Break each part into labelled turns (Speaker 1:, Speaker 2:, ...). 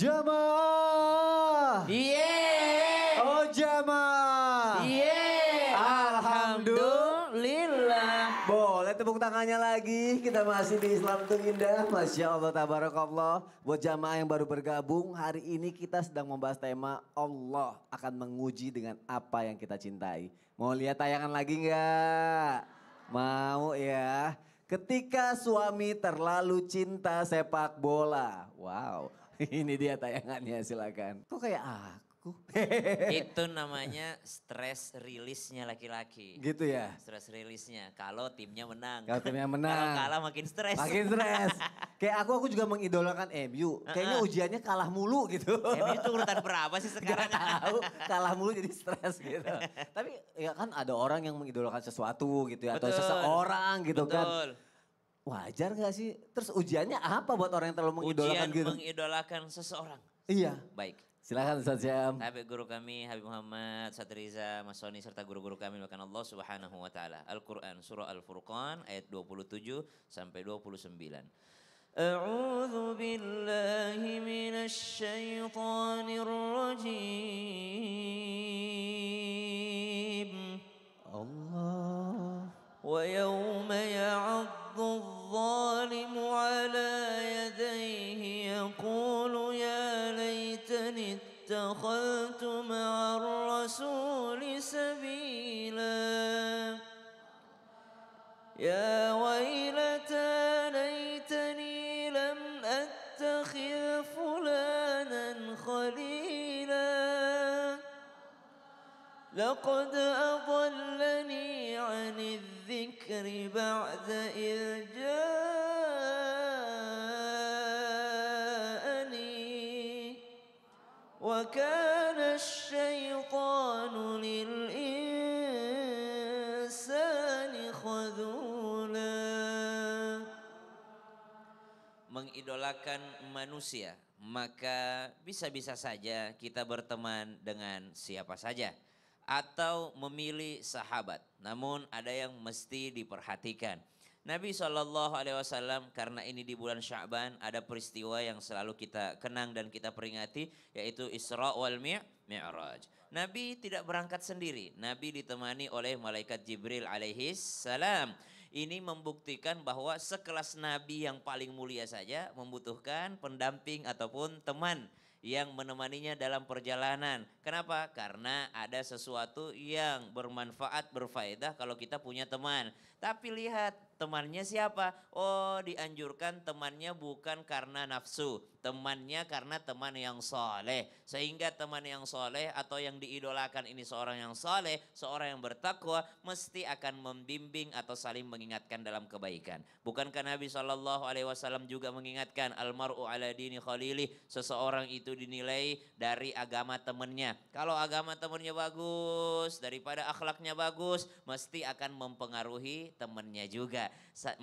Speaker 1: Jamaah.
Speaker 2: Yeay.
Speaker 1: Oh jamaah.
Speaker 2: Yeay. Alhamdulillah.
Speaker 1: Boleh tepuk tangannya lagi. Kita masih di Islam Tuh Indah. Masya Allah tabarakallah. Buat jamaah yang baru bergabung. Hari ini kita sedang membahas tema Allah akan menguji dengan apa yang kita cintai. Mau lihat tayangan lagi nggak? Mau ya. Ketika suami terlalu cinta sepak bola. Wow. Ini dia tayangannya, silakan. Kok kayak aku?
Speaker 2: Itu namanya stress release-nya laki-laki.
Speaker 1: Gitu ya?
Speaker 2: Stress release-nya kalau timnya menang.
Speaker 1: Kalau timnya menang.
Speaker 2: Kalau kalah makin stres.
Speaker 1: Makin stres. Kayak aku juga mengidolakan MU. Kayaknya ujiannya kalah mulu gitu.
Speaker 2: MU itu urutan berapa sih sekarang?
Speaker 1: Gak tahu, kalah mulu jadi stres gitu. Tapi ya kan ada orang yang mengidolakan sesuatu gitu ya. Atau
Speaker 2: Betul.
Speaker 1: seseorang gitu kan.
Speaker 2: Betul.
Speaker 1: Wajar gak sih? Terus ujiannya apa buat orang yang terlalu mengidolakan
Speaker 2: Ujian
Speaker 1: gitu?
Speaker 2: mengidolakan seseorang.
Speaker 1: Iya.
Speaker 2: Baik.
Speaker 1: Silakan Ustaz Syam.
Speaker 2: Habib guru kami Habib Muhammad Satriza Mas Soni serta guru-guru kami bahkan Allah Subhanahu wa taala. Al-Qur'an surah Al-Furqan ayat 27 sampai 29. A'udzu billahi minasy syaithanir rajim.
Speaker 1: Allah.
Speaker 2: ويوم يعض الظالم على يديه يقول يا ليتني اتخذت مع الرسول سبيلا يا ويلتى ليتني لم أتخذ فلانا خليلا لقد أضلني عن الذكر بعد إذ جاءني وكان الشيطان للإنسان خذولا. Mengidolakan manusia, maka bisa-bisa saja kita berteman dengan siapa saja. Atau memilih sahabat. Namun ada yang mesti diperhatikan. Nabi SAW karena ini di bulan Sya'ban ada peristiwa yang selalu kita kenang dan kita peringati. Yaitu Isra wal Mi'raj. Nabi tidak berangkat sendiri. Nabi ditemani oleh malaikat Jibril alaihis salam. Ini membuktikan bahwa sekelas Nabi yang paling mulia saja membutuhkan pendamping ataupun teman yang menemaninya dalam perjalanan. Kenapa? Karena ada sesuatu yang bermanfaat, berfaedah kalau kita punya teman. Tapi lihat temannya siapa? Oh, dianjurkan temannya bukan karena nafsu. Temannya karena teman yang soleh. Sehingga teman yang soleh atau yang diidolakan ini seorang yang soleh, seorang yang bertakwa, mesti akan membimbing atau saling mengingatkan dalam kebaikan. Bukankah Nabi SAW juga mengingatkan almar'u ala dini khalili, seseorang itu dinilai dari agama temannya. Kalau agama temannya bagus, daripada akhlaknya bagus, mesti akan mempengaruhi temannya juga.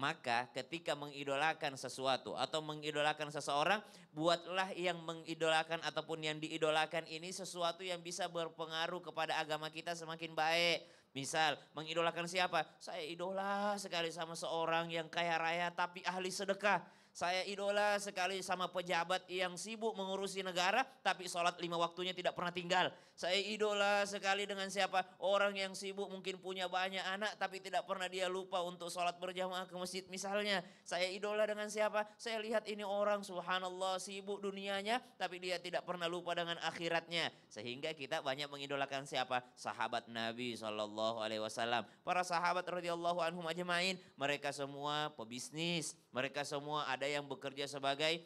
Speaker 2: Maka ketika mengidolakan sesuatu atau mengidolakan seseorang, buatlah yang mengidolakan ataupun yang diidolakan ini sesuatu yang bisa berpengaruh kepada agama kita semakin baik. Misal mengidolakan siapa? Saya idola sekali sama seorang yang kaya raya tapi ahli sedekah. Saya idola sekali sama pejabat yang sibuk mengurusi negara tapi sholat 5 waktunya tidak pernah tinggal. Saya idola sekali dengan siapa? Orang yang sibuk mungkin punya banyak anak tapi tidak pernah dia lupa untuk sholat berjamaah ke masjid misalnya. Saya idola dengan siapa? Saya lihat ini orang subhanallah sibuk dunianya tapi dia tidak pernah lupa dengan akhiratnya. Sehingga kita banyak mengidolakan siapa? Sahabat Nabi SAW. Para sahabat radhiyallahu anhum ajmain, mereka semua pebisnis. Mereka semua ada yang bekerja sebagai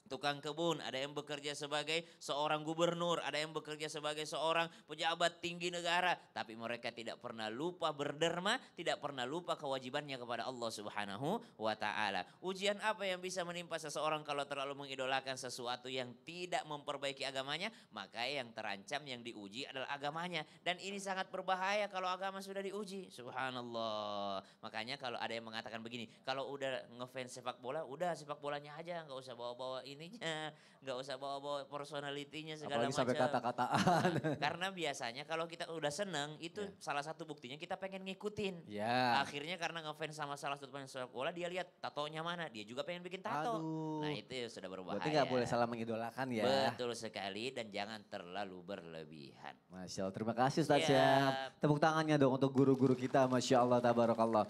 Speaker 2: tukang kebun, ada yang bekerja sebagai seorang gubernur, ada yang bekerja sebagai seorang pejabat tinggi negara. Tapi mereka tidak pernah lupa berderma, tidak pernah lupa kewajibannya kepada Allah Subhanahu wa ta'ala. Ujian apa yang bisa menimpa seseorang kalau terlalu mengidolakan sesuatu yang tidak memperbaiki agamanya? Maka yang terancam, yang diuji adalah agamanya. Dan ini sangat berbahaya kalau agama sudah diuji. Subhanallah. Makanya kalau ada yang mengatakan begini, kalau udah ngefans sepak bola, udah sepak bolanya aja, nggak usah bawa-bawa ini ininya, nggak usah bawa-bawa personalitinya segala
Speaker 1: Apalagi sampai
Speaker 2: macam.
Speaker 1: kata-kataan.
Speaker 2: Karena biasanya kalau kita udah seneng itu
Speaker 1: Ya.
Speaker 2: salah satu buktinya kita pengen ngikutin.
Speaker 1: Ya.
Speaker 2: Akhirnya karena ngefans sama salah satu pemain sepak bola dia lihat tatonya mana, dia juga pengen bikin tato.
Speaker 1: Aduh.
Speaker 2: Nah itu sudah berbahaya.
Speaker 1: Berarti nggak boleh salah mengidolakan ya.
Speaker 2: Betul sekali dan jangan terlalu berlebihan.
Speaker 1: Masya Allah, terima kasih Ustaz
Speaker 2: Siap.
Speaker 1: ya. Tepuk tangannya dong untuk guru-guru kita, Masya Allah, tabarakallah.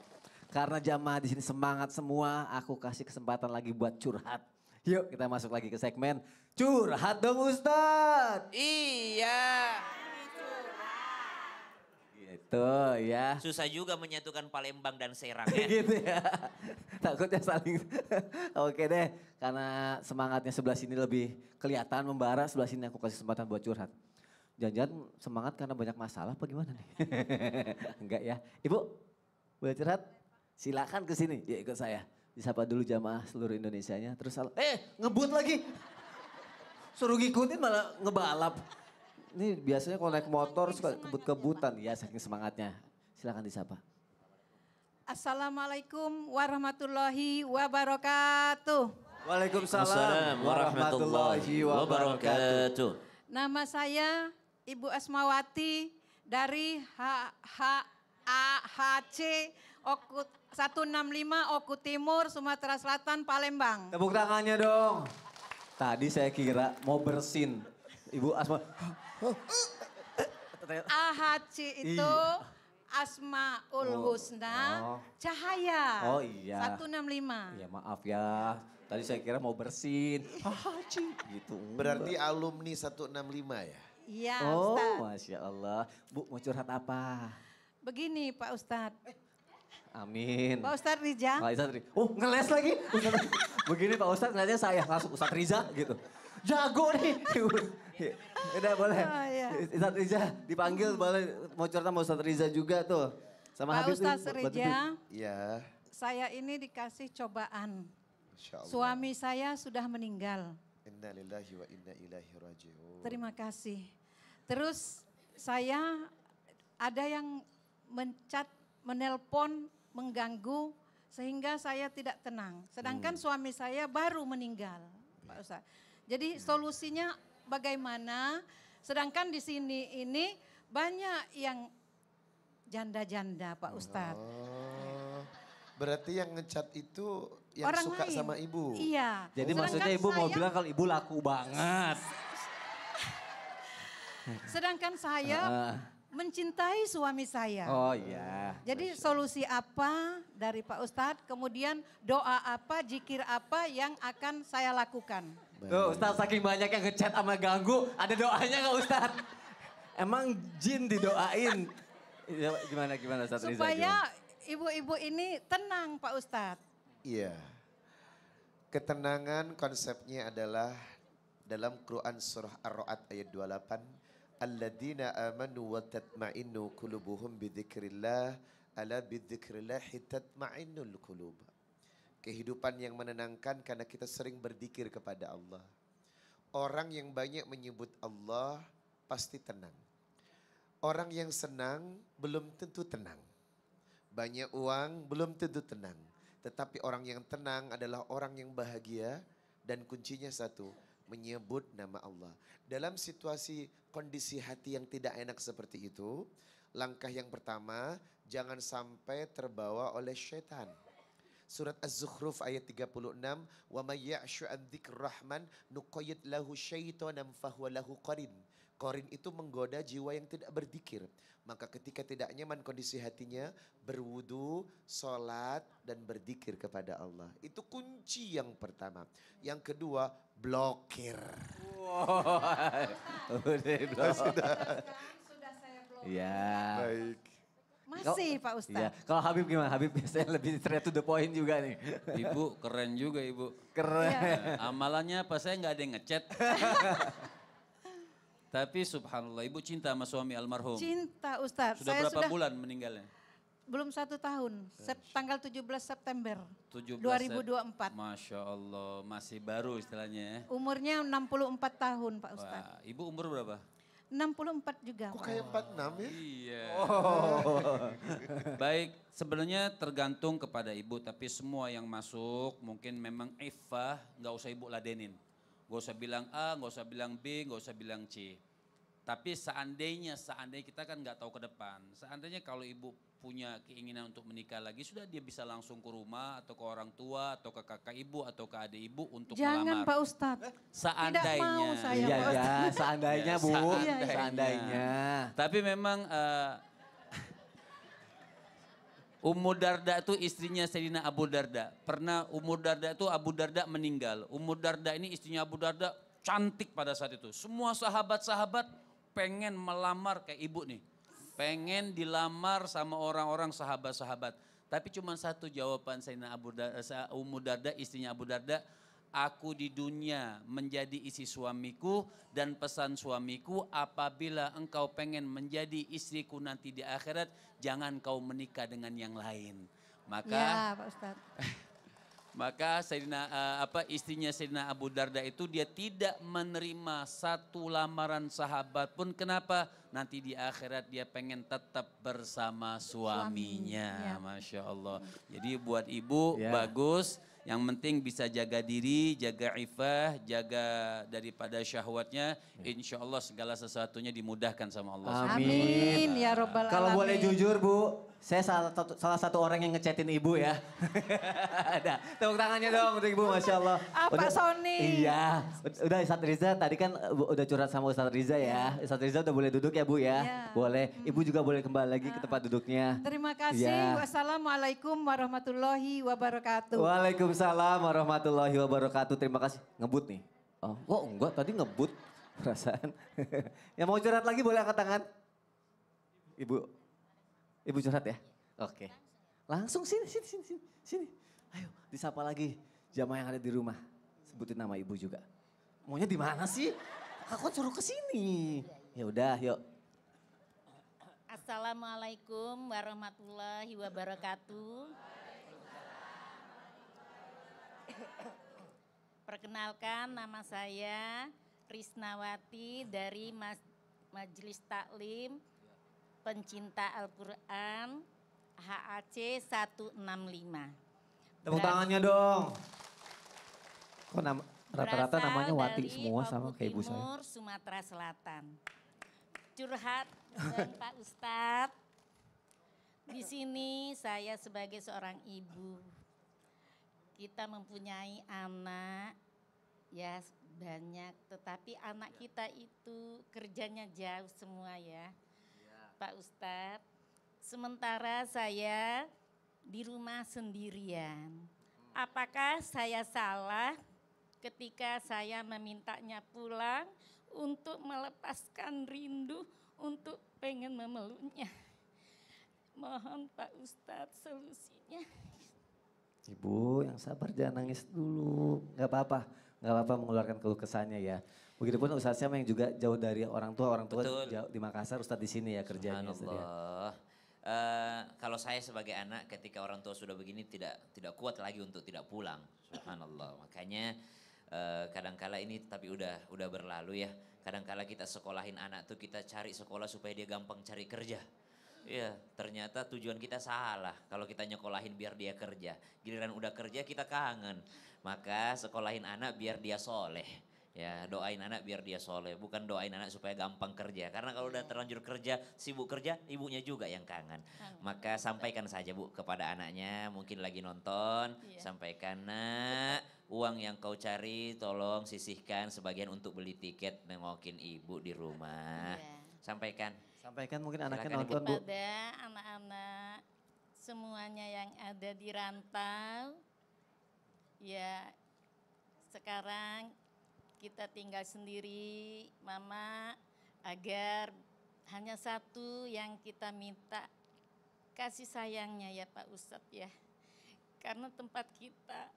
Speaker 1: Karena jamaah di sini semangat semua, aku kasih kesempatan lagi buat curhat. Yuk kita masuk lagi ke segmen curhat dong Ustaz.
Speaker 2: Iya.
Speaker 1: Gitu ya.
Speaker 2: Susah juga menyatukan Palembang dan Serang ya.
Speaker 1: Gitu ya. Takutnya saling. Oke deh, karena semangatnya sebelah sini lebih kelihatan membara, sebelah sini aku kasih kesempatan buat curhat. Jangan-jangan semangat karena banyak masalah apa gimana nih? Enggak ya. Ibu, boleh curhat? Silakan ke sini, ya ikut saya. Disapa dulu jamaah seluruh Indonesianya. Terus ngebut lagi. Suruh ngikutin malah ngebalap. Ini biasanya kalau naik motor suka kebut-kebutan. Ya saking semangatnya. Silakan disapa.
Speaker 3: Assalamualaikum warahmatullahi wabarakatuh.
Speaker 1: Waalaikumsalam
Speaker 2: Assalamualaikum warahmatullahi wabarakatuh.
Speaker 3: Nama saya Ibu Asmawati dari HHC Oku 165 Oku Timur, Sumatera Selatan, Palembang.
Speaker 1: Tepuk tangannya dong. Tadi saya kira mau bersin. Ibu Asma.
Speaker 3: AHC itu
Speaker 1: Iya.
Speaker 3: Asmaul
Speaker 1: Oh,
Speaker 3: Husna
Speaker 1: oh.
Speaker 3: Cahaya.
Speaker 1: Oh iya.
Speaker 3: 165.
Speaker 1: Ya maaf ya. Tadi saya kira mau bersin. Gitu.
Speaker 4: Berarti alumni 165 ya?
Speaker 3: Iya,
Speaker 1: Oh,
Speaker 3: Ustadz.
Speaker 1: Masya Allah. Bu, mau curhat apa?
Speaker 3: Begini Pak Ustadz.
Speaker 1: Amin.
Speaker 3: Pak Ustadz Rija.
Speaker 1: Pak Ustadz Riza. Oh, ngeles lagi. Ustadz. Begini Pak Ustadz ngeliatnya saya langsung Ustadz Riza gitu. Jago nih. Udah boleh.
Speaker 3: Oh, iya.
Speaker 1: Ustadz Riza dipanggil boleh mau curhat sama Ustadz Riza juga tuh. Sama
Speaker 3: Pak
Speaker 1: Habib tuh,
Speaker 3: Ustadz
Speaker 1: bantu
Speaker 3: Rija,
Speaker 4: Iya,
Speaker 3: saya ini dikasih cobaan.
Speaker 4: Masya Allah.
Speaker 3: Suami saya sudah meninggal.
Speaker 4: Inna lillahi wa inna ilaihi raji'un.
Speaker 3: Terima kasih. Terus saya ada yang mencat, menelpon, mengganggu sehingga saya tidak tenang. Sedangkan suami saya baru meninggal, Pak Ustadz. Jadi solusinya bagaimana? Sedangkan di sini ini banyak yang janda-janda, Pak Ustadz.
Speaker 4: Oh, berarti yang ngecat itu yang
Speaker 3: Orang
Speaker 4: suka
Speaker 3: lain.
Speaker 4: sama ibu?
Speaker 3: Iya.
Speaker 1: Jadi
Speaker 3: Sedangkan
Speaker 1: maksudnya ibu mau
Speaker 3: saya-
Speaker 1: bilang kalau ibu laku banget.
Speaker 3: Sedangkan saya mencintai suami saya.
Speaker 1: Oh iya.
Speaker 3: Jadi solusi apa dari Pak Ustadz, kemudian doa apa, zikir apa yang akan saya lakukan?
Speaker 1: Tuh Ustadz saking banyak yang ngechat sama ganggu, ada doanya gak Ustadz? Emang jin didoain? Ya, gimana Ustadz Riza?
Speaker 3: Supaya ibu-ibu ini tenang Pak Ustadz.
Speaker 4: Iya. Ketenangan konsepnya adalah dalam Quran surah Ar-Ra'd ayat 28. Alladzina amanu wa tatma'innu qulubuhum bidzikrillah ala bidzikrillah tatma'innul qulub. Kehidupan yang menenangkan karena kita sering berzikir kepada Allah. Orang yang banyak menyebut Allah pasti tenang. Orang yang senang belum tentu tenang. Banyak uang belum tentu tenang. Tetapi orang yang tenang adalah orang yang bahagia dan kuncinya satu, menyebut nama Allah. Dalam situasi kondisi hati yang tidak enak seperti itu, langkah yang pertama, jangan sampai terbawa oleh syaitan. Surat Az-Zukhruf ayat 36, "Wa may ya'shu an dzikrrahman nuqayyid lahu syaitanan fahuwa lahu qarin." Qarin itu menggoda jiwa yang tidak berzikir. Maka ketika tidak nyaman kondisi hatinya, berwudu, sholat, dan berzikir kepada Allah. Itu kunci yang pertama. Yang kedua, blokir.
Speaker 1: Udah,
Speaker 3: Sudah saya blok.
Speaker 1: Iya.
Speaker 4: Baik.
Speaker 3: Masih Pak
Speaker 1: Iya.
Speaker 3: Ustadz.
Speaker 1: Kalau Habib gimana? Habib biasanya lebih straight to the point juga nih.
Speaker 5: Ibu keren juga ibu.
Speaker 1: Keren.
Speaker 3: Iya.
Speaker 5: Amalannya apa saya nggak ada yang ngechat. Tapi subhanallah ibu cinta sama suami almarhum.
Speaker 3: Cinta Ustadz.
Speaker 5: Sudah
Speaker 3: Saya
Speaker 5: berapa
Speaker 3: sudah
Speaker 5: bulan meninggalnya?
Speaker 3: belum 1 tahun. Tanggal 17 September
Speaker 5: 17
Speaker 3: 2024.
Speaker 5: Masya Allah masih baru istilahnya ya.
Speaker 3: Umurnya 64 tahun Pak Ustadz.
Speaker 5: Wah, ibu umur berapa?
Speaker 3: 64 juga.
Speaker 4: Kok
Speaker 3: Pak.
Speaker 4: kayak 46 ya?
Speaker 5: Iya. Baik, sebenarnya tergantung kepada ibu, tapi semua yang masuk mungkin memang Eva nggak usah ibu ladenin. Gak usah bilang A, gak usah bilang B, gak usah bilang C. Tapi seandainya kita kan nggak tahu ke depan. Seandainya kalau ibu punya keinginan untuk menikah lagi, sudah dia bisa langsung ke rumah atau ke orang tua atau ke kakak ibu atau ke adik ibu untuk
Speaker 3: Jangan
Speaker 5: melamar.
Speaker 3: Pak Ustadz.
Speaker 5: Seandainya.
Speaker 3: Tidak mau saya
Speaker 1: Iya,
Speaker 3: Pak
Speaker 1: iya,
Speaker 3: Ustadz.
Speaker 1: seandainya
Speaker 5: Ya,
Speaker 1: Bu.
Speaker 5: seandainya.
Speaker 1: Seandainya.
Speaker 5: Tapi memang Ummu Darda itu istrinya Sayyidina Abu Darda. Pernah Ummu Darda itu Abu Darda meninggal. Ummu Darda ini istrinya Abu Darda cantik pada saat itu. Semua sahabat-sahabat pengen melamar kayak ibu nih. Pengen dilamar sama orang-orang sahabat-sahabat. Tapi cuma satu jawaban Sayyidina Ummu Darda, istrinya Abu Darda. Aku di dunia menjadi istri suamiku dan pesan suamiku apabila engkau pengen menjadi istriku nanti di akhirat jangan kau menikah dengan yang lain. Maka
Speaker 3: Ya Pak Ustadz.
Speaker 5: maka istrinya Sayyidina Abu Darda itu dia tidak menerima satu lamaran sahabat pun. Kenapa? Nanti di akhirat dia pengen tetap bersama suaminya.
Speaker 3: Ya.
Speaker 5: Masya Allah. Jadi buat ibu
Speaker 1: Ya.
Speaker 5: bagus. Yang penting bisa jaga diri, jaga ifah, jaga daripada syahwatnya. Insya Allah segala sesuatunya dimudahkan sama Allah.
Speaker 1: Amin.
Speaker 3: Amin ya robbal alamin.
Speaker 1: Kalau boleh jujur Bu, saya salah satu orang yang ngechatin ibu ya. Ada, tepuk tangannya dong untuk ibu, Masya Allah.
Speaker 3: Pak Sony.
Speaker 1: Iya, udah Ustadz Riza tadi kan udah curhat sama Ustadz Riza ya. Ustadz Riza udah boleh duduk ya Bu ya?
Speaker 3: Ya.
Speaker 1: Boleh, ibu juga boleh kembali lagi ke tempat duduknya.
Speaker 3: Terima kasih.
Speaker 1: Ya.
Speaker 3: Wassalamualaikum warahmatullahi wabarakatuh.
Speaker 1: Waalaikumsalam warahmatullahi wabarakatuh. Terima kasih. Ngebut nih. Oh, kok enggak tadi ngebut perasaan. Yang mau curhat lagi boleh angkat tangan. Ibu curhat ya? Oke. Langsung sini. Ayo disapa lagi jamaah yang ada di rumah. Sebutin nama ibu juga. Maunya di mana sih? Aku suruh ke sini. Ya udah, yuk.
Speaker 6: Assalamualaikum warahmatullahi wabarakatuh. Perkenalkan, nama saya Risnawati dari Majelis Taklim Pencinta Al-Quran HAC 165.
Speaker 1: Tepuk tangannya dong. Kok rata-rata
Speaker 6: Berasal
Speaker 1: namanya Wati
Speaker 6: dari
Speaker 1: semua sama
Speaker 6: Oku
Speaker 1: kayak ibu saya.
Speaker 6: Timur, Sumatera Selatan. Curhat dan Pak Ustadz. Di sini saya sebagai seorang ibu. Kita mempunyai anak, ya banyak, tetapi anak kita itu kerjanya jauh semua ya, Pak Ustadz. Sementara saya di rumah sendirian. Apakah saya salah ketika saya memintanya pulang untuk melepaskan rindu untuk pengen memeluknya? Mohon Pak Ustadz solusinya.
Speaker 1: Ibu yang sabar jangan nangis dulu. Gak apa-apa mengeluarkan keluh kesahnya ya. Begitupun Ustadz Syam yang juga jauh dari orang tua
Speaker 2: Betul.
Speaker 1: jauh di Makassar, Ustadz di sini ya kerjanya. Ustadz, ya.
Speaker 2: Subhanallah. Kalau saya sebagai anak ketika orang tua sudah begini tidak kuat lagi untuk tidak pulang. Subhanallah. Makanya kadangkala ini tapi udah berlalu ya. Kadangkala kita sekolahin anak tuh kita cari sekolah supaya dia gampang cari kerja. Iya, ternyata tujuan kita salah. Kalau kita nyekolahin biar dia kerja. Giliran udah kerja kita kangen. Maka sekolahin anak biar dia soleh. Ya, doain anak biar dia soleh. Bukan doain anak supaya gampang kerja. Karena kalau udah terlanjur kerja, sibuk kerja, ibunya juga yang kangen. Maka sampaikan saja Bu kepada anaknya. Mungkin lagi nonton. Sampaikan, nak, uang yang kau cari tolong sisihkan sebagian untuk beli tiket nengokin ibu di rumah. Sampaikan.
Speaker 1: Sampaikan mungkin anaknya
Speaker 2: Silakan,
Speaker 1: nonton Bu.
Speaker 6: Kepada anak-anak semuanya yang ada di rantau, ya sekarang kita tinggal sendiri, Mama, agar hanya satu yang kita minta, kasih sayangnya ya Pak Ustadz ya. Karena tempat kita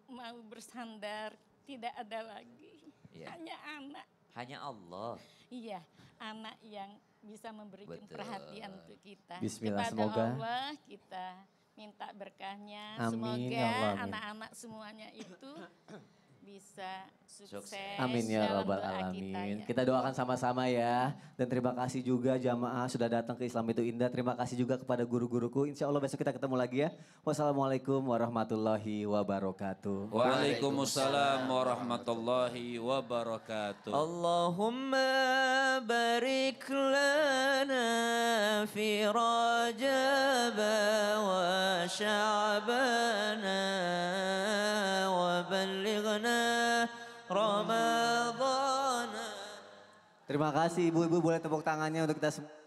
Speaker 6: mau bersandar tidak ada lagi,
Speaker 2: Iya.
Speaker 6: hanya anak.
Speaker 2: Hanya Allah.
Speaker 6: Iya, anak yang bisa memberikan
Speaker 2: Betul.
Speaker 6: perhatian untuk kita.
Speaker 1: Bismillah,
Speaker 6: Kepada
Speaker 1: semoga.
Speaker 6: Allah kita minta berkahnya.
Speaker 1: Amin,
Speaker 6: Semoga
Speaker 1: ya Allah, amin.
Speaker 6: anak-anak semuanya itu bisa sukses.
Speaker 1: Amin ya
Speaker 6: dalam
Speaker 1: rabbal
Speaker 6: doa
Speaker 1: alamin.
Speaker 6: ya.
Speaker 1: Kita doakan sama-sama ya. Dan terima kasih juga jamaah sudah datang ke Islam itu Indah. Terima kasih juga kepada guru-guruku. Insya Allah besok kita ketemu lagi ya. Wassalamualaikum warahmatullahi wabarakatuh.
Speaker 5: Waalaikumsalam warahmatullahi wabarakatuh.
Speaker 2: Allahumma barik lana fi Rajab wa Sya'bana wa ballighna Ramadana.
Speaker 1: Terima kasih ibu-ibu, boleh tepuk tangannya untuk kita semua.